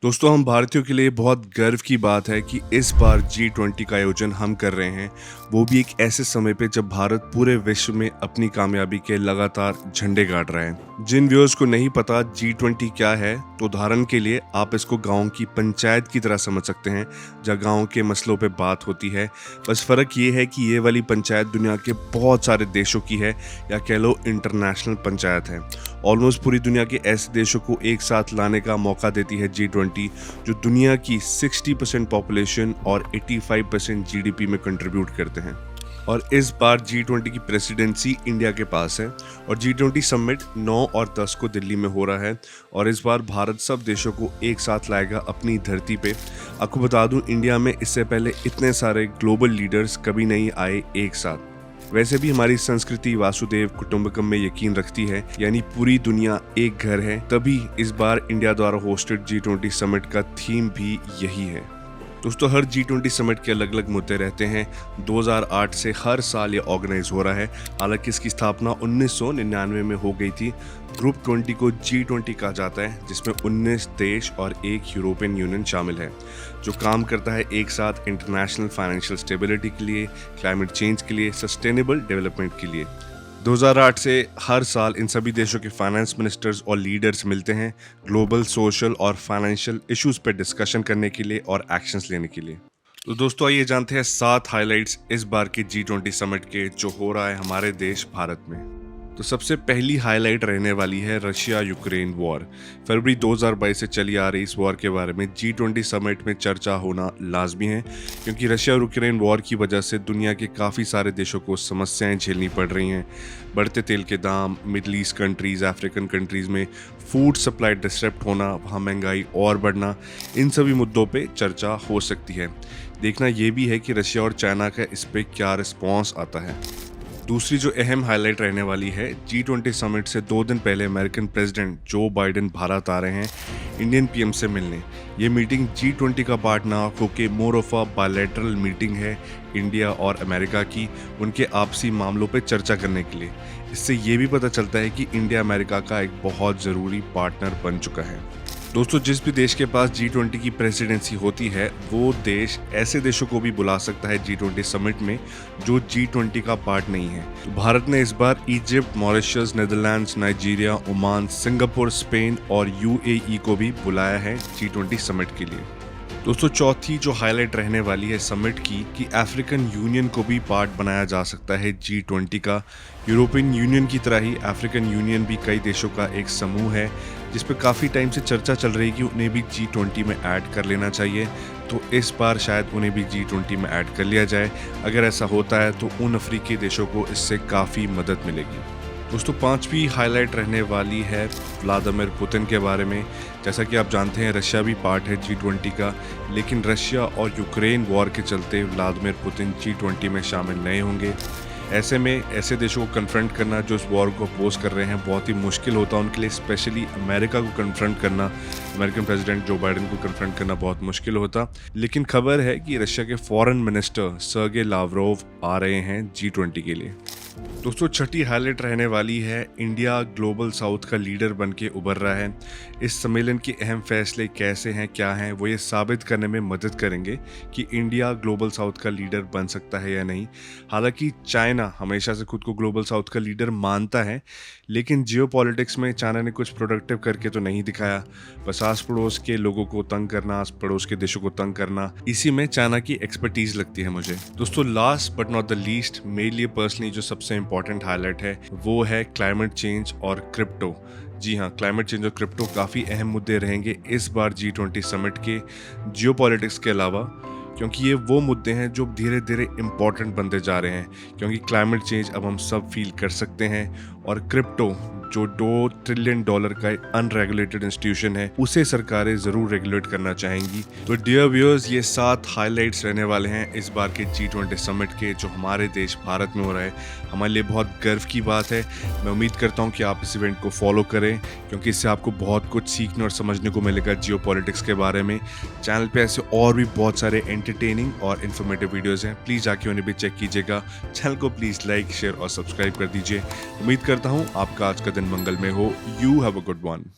दोस्तों, हम भारतीयों के लिए बहुत गर्व की बात है कि इस बार G20 का आयोजन हम कर रहे हैं, वो भी एक ऐसे समय पे जब भारत पूरे विश्व में अपनी कामयाबी के लगातार झंडे गाड़ रहा है। जिन व्यूअर्स को नहीं पता G20 क्या है, तो उदाहरण के लिए आप इसको गांव की पंचायत की तरह समझ सकते हैं, जहाँ गांव के मसलों पे बात होती है। बस फर्क ये है कि ये वाली पंचायत दुनिया के बहुत सारे देशों की है, या कह लो इंटरनेशनल पंचायत है। ऑलमोस्ट पूरी दुनिया के ऐसे देशों को एक साथ लाने का मौका देती है G20, जो दुनिया की 60% पॉपुलेशन और 85% जीडीपी में कंट्रीब्यूट करते हैं। और इस बार G20 की प्रेसिडेंसी इंडिया के पास है और G20 समिट 9 और 10 को दिल्ली में हो रहा है। और इस बार भारत सब देशों को एक साथ लाएगा अपनी धरती पे। आपको बता दूं, इंडिया में इससे पहले इतने सारे ग्लोबल लीडर्स कभी नहीं आए एक साथ। वैसे भी हमारी संस्कृति वासुदेव कुटुंबकम में यकीन रखती है, यानी पूरी दुनिया एक घर है। तभी इस बार इंडिया द्वारा होस्टेड G20 समिट का थीम भी यही है। दोस्तों, हर G20 समिट के अलग अलग मुद्दे रहते हैं। 2008 से हर साल ये ऑर्गेनाइज हो रहा है। हालांकि इसकी स्थापना 1999 में हो गई थी। ग्रुप 20 को G20 कहा जाता है, जिसमें 19 देश और एक यूरोपियन यूनियन शामिल है, जो काम करता है एक साथ इंटरनेशनल फाइनेंशियल स्टेबिलिटी के लिए, क्लाइमेट चेंज के लिए, सस्टेनेबल डेवलपमेंट के लिए। 2008 से हर साल इन सभी देशों के फाइनेंस मिनिस्टर्स और लीडर्स मिलते हैं ग्लोबल सोशल और फाइनेंशियल इश्यूज पर डिस्कशन करने के लिए और एक्शंस लेने के लिए। तो दोस्तों, आइए जानते हैं 7 हाइलाइट्स इस बार के G20 समिट के, जो हो रहा है हमारे देश भारत में। तो सबसे पहली हाईलाइट रहने वाली है रशिया यूक्रेन वॉर। फरवरी 2022 से चली आ रही इस वॉर के बारे में G20 समिट में चर्चा होना लाजमी है, क्योंकि रशिया यूक्रेन वॉर की वजह से दुनिया के काफ़ी सारे देशों को समस्याएं झेलनी पड़ रही हैं। बढ़ते तेल के दाम, middle east countries, African countries में फूड सप्लाई डिस्टरप्ट होना, वहाँ महंगाई और बढ़ना, इन सभी मुद्दों पर चर्चा हो सकती है। देखना ये भी है कि रशिया और चाइना का इस पर क्या रिस्पॉन्स आता है। दूसरी जो अहम हाईलाइट रहने वाली है, G20 समिट से 2 दिन पहले American president Joe Biden Bharat आ रहे हैं इंडियन पीएम से मिलने। ये मीटिंग G20 का पार्ट ना होकर more of a bilateral meeting है इंडिया और अमेरिका की, उनके आपसी मामलों पर चर्चा करने के लिए। इससे ये भी पता चलता है कि इंडिया अमेरिका का एक बहुत ज़रूरी पार्टनर बन चुका है। दोस्तों, जिस भी देश के पास G20 की प्रेसिडेंसी होती है, वो देश ऐसे देशों को भी बुला सकता है G20 समिट में जो G20 का पार्ट नहीं है। तो भारत ने इस बार Egypt, Mauritius, Netherlands, Nigeria, Oman, Singapore, Spain और UAE को भी बुलाया है G20 समिट के लिए। दोस्तों, चौथी जो हाईलाइट रहने वाली है समिट की, कि अफ्रीकन यूनियन को भी पार्ट बनाया जा सकता है G20 का। यूरोपियन यूनियन की तरह ही अफ्रीकन यूनियन भी कई देशों का एक समूह है, जिस पर काफ़ी टाइम से चर्चा चल रही है कि उन्हें भी G20 में ऐड कर लेना चाहिए। तो इस बार शायद उन्हें भी G20 में ऐड कर लिया जाए। अगर ऐसा होता है तो उन अफ्रीकी देशों को इससे काफ़ी मदद मिलेगी। दोस्तों, 5वीं हाईलाइट रहने वाली है व्लादिमीर पुतिन के बारे में। जैसा कि आप जानते हैं, रशिया भी पार्ट है G20 का, लेकिन रशिया और यूक्रेन वॉर के चलते व्लादिमीर पुतिन G20 में शामिल नहीं होंगे। ऐसे में ऐसे देशों को कन्फ्रंट करना जो इस वॉर को अपोज कर रहे हैं बहुत ही मुश्किल होता है उनके लिए। स्पेशली अमेरिका को कन्फ्रंट करना, अमेरिकन प्रेसिडेंट जो बाइडेन को कन्फ्रंट करना बहुत मुश्किल होता। लेकिन खबर है कि रशिया के फॉरेन मिनिस्टर सर्गे लावरोव आ रहे हैं G20 के लिए। दोस्तों, छठी हाईलाइट रहने वाली है इंडिया ग्लोबल साउथ का लीडर बन के उभर रहा है। इस सम्मेलन के अहम फैसले कैसे हैं, क्या हैं, वो ये साबित करने में मदद करेंगे कि इंडिया ग्लोबल साउथ का लीडर बन सकता है या नहीं। हालांकि चाइना हमेशा से खुद को ग्लोबल साउथ का लीडर मानता है, लेकिन जियोपॉलिटिक्स में चाइना ने कुछ प्रोडक्टिव करके तो नहीं दिखाया। बस आस पड़ोस के लोगों को तंग करना, आस पड़ोस के देशों को तंग करना, इसी में चाइना की एक्सपर्टीज लगती है मुझे। दोस्तों, last but not the least, मेरे लिए पर्सनली जो सबसे इंपॉर्टेंट हाईलाइट है वो है क्लाइमेट चेंज और क्रिप्टो। जी हाँ, क्लाइमेट चेंज और क्रिप्टो काफ़ी अहम मुद्दे रहेंगे इस बार G20 समिट के, जियोपॉलिटिक्स के अलावा, क्योंकि ये वो मुद्दे हैं जो धीरे धीरे इम्पॉर्टेंट बनते जा रहे हैं। क्योंकि क्लाइमेट चेंज अब हम सब फील कर सकते हैं, और क्रिप्टो जो $2 ट्रिलियन का अनरेगुलेटेड इंस्टीट्यूशन है, उसे सरकारें ज़रूर रेगुलेट करना चाहेंगी। तो डियर व्यूअर्स, ये 7 हाइलाइट्स रहने वाले हैं इस बार के G20 समिट के, जो हमारे देश भारत में हो रहा है। हमारे लिए बहुत गर्व की बात है। मैं उम्मीद करता हूँ कि आप इस इवेंट को फॉलो करें, क्योंकि इससे आपको बहुत कुछ सीखने और समझने को मिलेगा जियोपॉलिटिक्स के बारे में। चैनल पे ऐसे और भी बहुत सारे एंटरटेनिंग और इन्फॉर्मेटिव वीडियोज़ हैं, प्लीज़ जाके उन्हें भी चेक कीजिएगा। चैनल को प्लीज़ लाइक, शेयर और सब्सक्राइब कर दीजिए। उम्मीद करता हूँ आपका आज का दिन मंगलमय हो। You have a good one.